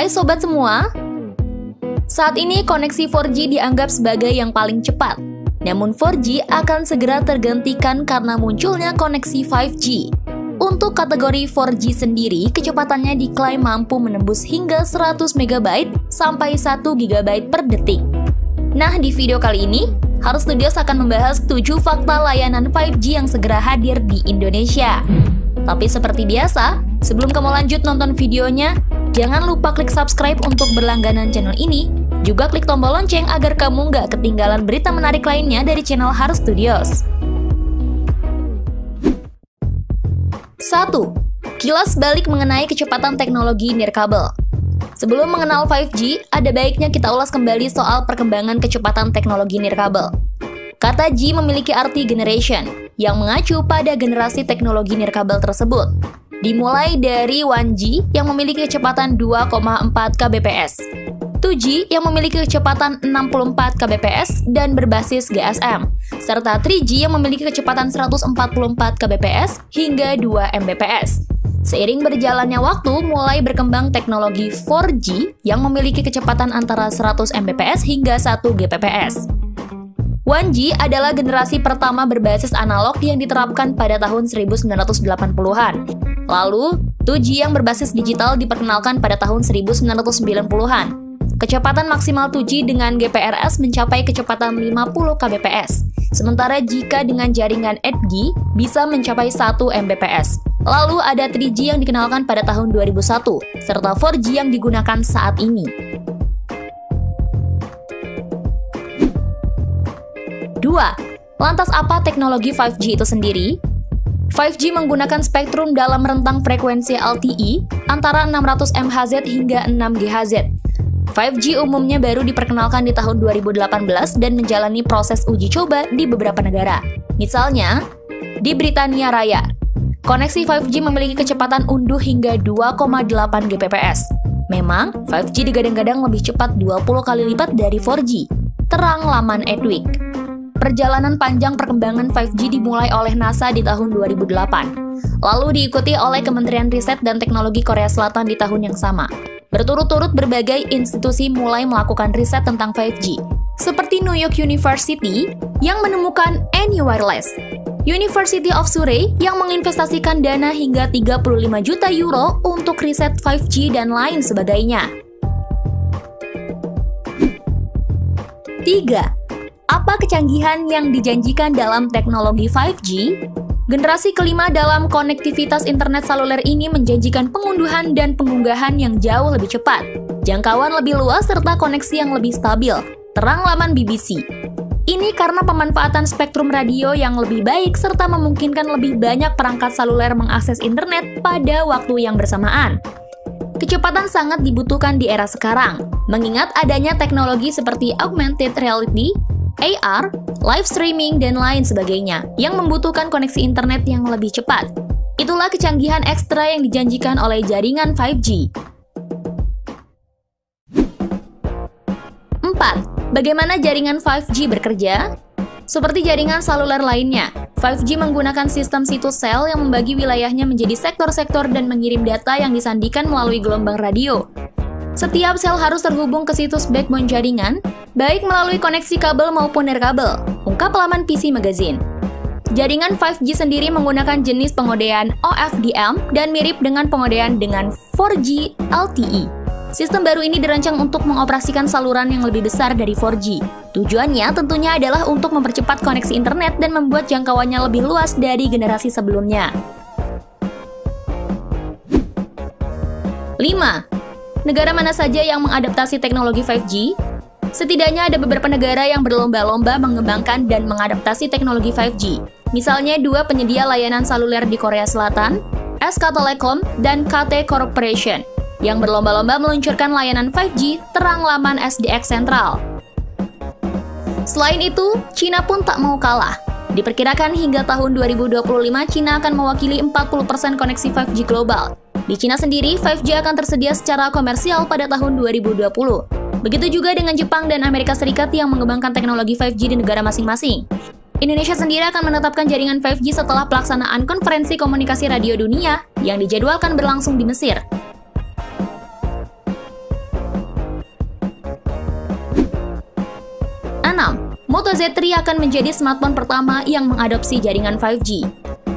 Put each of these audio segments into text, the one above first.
Hai sobat semua, saat ini koneksi 4G dianggap sebagai yang paling cepat. Namun 4G akan segera tergantikan karena munculnya koneksi 5G. Untuk kategori 4G sendiri, kecepatannya diklaim mampu menembus hingga 100 MB sampai 1 GB per detik. Nah, di video kali ini, Harus Studios akan membahas 7 fakta layanan 5G yang segera hadir di Indonesia. Tapi seperti biasa, sebelum kamu lanjut nonton videonya, jangan lupa klik subscribe untuk berlangganan channel ini, juga klik tombol lonceng agar kamu nggak ketinggalan berita menarik lainnya dari channel Harus Studios. 1. Kilas balik mengenai kecepatan teknologi nirkabel. Sebelum mengenal 5G, ada baiknya kita ulas kembali soal perkembangan kecepatan teknologi nirkabel. Kata G memiliki arti generation, yang mengacu pada generasi teknologi nirkabel tersebut. Dimulai dari 1G yang memiliki kecepatan 2,4 kbps, 2G yang memiliki kecepatan 64 kbps dan berbasis GSM, serta 3G yang memiliki kecepatan 144 kbps hingga 2 mbps. Seiring berjalannya waktu, mulai berkembang teknologi 4G yang memiliki kecepatan antara 100 mbps hingga 1 gbps. 1G adalah generasi pertama berbasis analog yang diterapkan pada tahun 1980-an. Lalu, 2G yang berbasis digital diperkenalkan pada tahun 1990-an. Kecepatan maksimal 2G dengan GPRS mencapai kecepatan 50 kbps. Sementara jika dengan jaringan 8G bisa mencapai 1 mbps. Lalu ada 3G yang dikenalkan pada tahun 2001, serta 4G yang digunakan saat ini. 2. Lantas apa teknologi 5G itu sendiri? 5G menggunakan spektrum dalam rentang frekuensi LTE antara 600 MHz hingga 6 GHz. 5G umumnya baru diperkenalkan di tahun 2018 dan menjalani proses uji coba di beberapa negara. Misalnya, di Britania Raya, koneksi 5G memiliki kecepatan unduh hingga 2,8 Gbps. Memang, 5G digadang-gadang lebih cepat 20 kali lipat dari 4G. Terang laman Edwick. Perjalanan panjang perkembangan 5G dimulai oleh NASA di tahun 2008, lalu diikuti oleh Kementerian Riset dan Teknologi Korea Selatan di tahun yang sama. Berturut-turut berbagai institusi mulai melakukan riset tentang 5G, seperti New York University yang menemukan Any Wireless, University of Surrey yang menginvestasikan dana hingga 35 juta euro untuk riset 5G dan lain sebagainya. 3. Apa kecanggihan yang dijanjikan dalam teknologi 5G? Generasi kelima dalam konektivitas internet seluler ini menjanjikan pengunduhan dan pengunggahan yang jauh lebih cepat, jangkauan lebih luas, serta koneksi yang lebih stabil. Terang laman BBC. Ini karena pemanfaatan spektrum radio yang lebih baik serta memungkinkan lebih banyak perangkat seluler mengakses internet pada waktu yang bersamaan. Kecepatan sangat dibutuhkan di era sekarang, mengingat adanya teknologi seperti augmented reality, AR, live streaming, dan lain sebagainya yang membutuhkan koneksi internet yang lebih cepat. Itulah kecanggihan ekstra yang dijanjikan oleh jaringan 5G. 4. Bagaimana jaringan 5G bekerja? Seperti jaringan seluler lainnya, 5G menggunakan sistem situs sel yang membagi wilayahnya menjadi sektor-sektor dan mengirim data yang disandikan melalui gelombang radio. Setiap sel harus terhubung ke situs backbone jaringan, baik melalui koneksi kabel maupun nirkabel, ungkap laman PC Magazine. Jaringan 5G sendiri menggunakan jenis pengodean OFDM dan mirip dengan pengodean dengan 4G LTE. Sistem baru ini dirancang untuk mengoperasikan saluran yang lebih besar dari 4G. Tujuannya tentunya adalah untuk mempercepat koneksi internet dan membuat jangkauannya lebih luas dari generasi sebelumnya. 5. Negara mana saja yang mengadaptasi teknologi 5G? Setidaknya ada beberapa negara yang berlomba-lomba mengembangkan dan mengadaptasi teknologi 5G. Misalnya 2 penyedia layanan seluler di Korea Selatan, SK Telecom dan KT Corporation, yang berlomba-lomba meluncurkan layanan 5G. Terang laman SDX Central. Selain itu, Cina pun tak mau kalah. Diperkirakan hingga tahun 2025, Cina akan mewakili 40% koneksi 5G global. Di Cina sendiri, 5G akan tersedia secara komersial pada tahun 2020. Begitu juga dengan Jepang dan Amerika Serikat yang mengembangkan teknologi 5G di negara masing-masing. Indonesia sendiri akan menetapkan jaringan 5G setelah pelaksanaan konferensi komunikasi radio dunia yang dijadwalkan berlangsung di Mesir. Moto Z3 akan menjadi smartphone pertama yang mengadopsi jaringan 5G.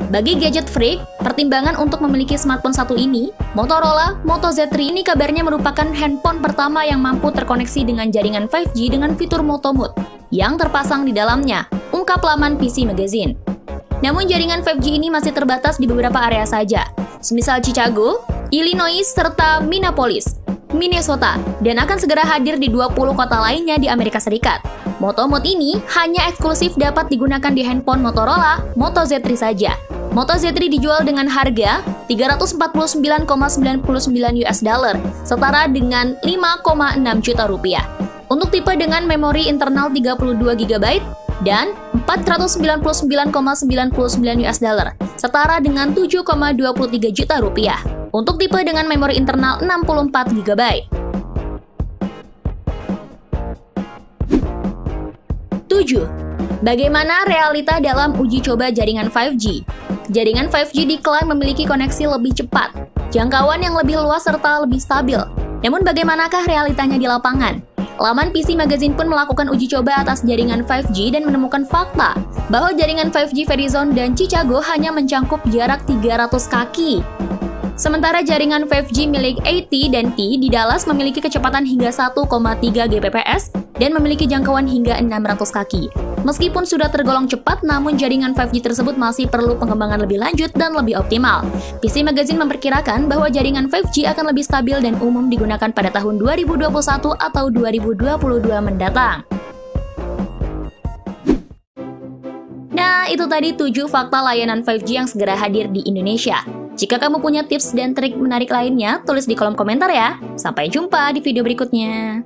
Bagi gadget freak, pertimbangan untuk memiliki smartphone satu ini, Motorola Moto Z3 ini kabarnya merupakan handphone pertama yang mampu terkoneksi dengan jaringan 5G dengan fitur Moto Mode yang terpasang di dalamnya, ungkap laman PC Magazine. Namun jaringan 5G ini masih terbatas di beberapa area saja, semisal Chicago, Illinois, serta Minneapolis, Minnesota, dan akan segera hadir di 20 kota lainnya di Amerika Serikat. Moto Mode ini hanya eksklusif dapat digunakan di handphone Motorola Moto Z3 saja. Moto Z3 dijual dengan harga $349,99 US dollar, setara dengan 5,6 juta rupiah. Untuk tipe dengan memori internal 32 GB dan 499,99 US dollar, setara dengan 7,23 juta rupiah. Untuk tipe dengan memori internal 64 GB. 7. Bagaimana realita dalam uji coba jaringan 5G? Jaringan 5G diklaim memiliki koneksi lebih cepat, jangkauan yang lebih luas serta lebih stabil. Namun bagaimanakah realitanya di lapangan? Laman PC Magazine pun melakukan uji coba atas jaringan 5G dan menemukan fakta bahwa jaringan 5G Verizon dan Chicago hanya mencangkup jarak 300 kaki. Sementara jaringan 5G milik AT&T di Dallas memiliki kecepatan hingga 1,3 Gbps dan memiliki jangkauan hingga 600 kaki. Meskipun sudah tergolong cepat, namun jaringan 5G tersebut masih perlu pengembangan lebih lanjut dan lebih optimal. PC Magazine memperkirakan bahwa jaringan 5G akan lebih stabil dan umum digunakan pada tahun 2021 atau 2022 mendatang. Nah, itu tadi 7 fakta layanan 5G yang segera hadir di Indonesia. Jika kamu punya tips dan trik menarik lainnya, tulis di kolom komentar ya. Sampai jumpa di video berikutnya.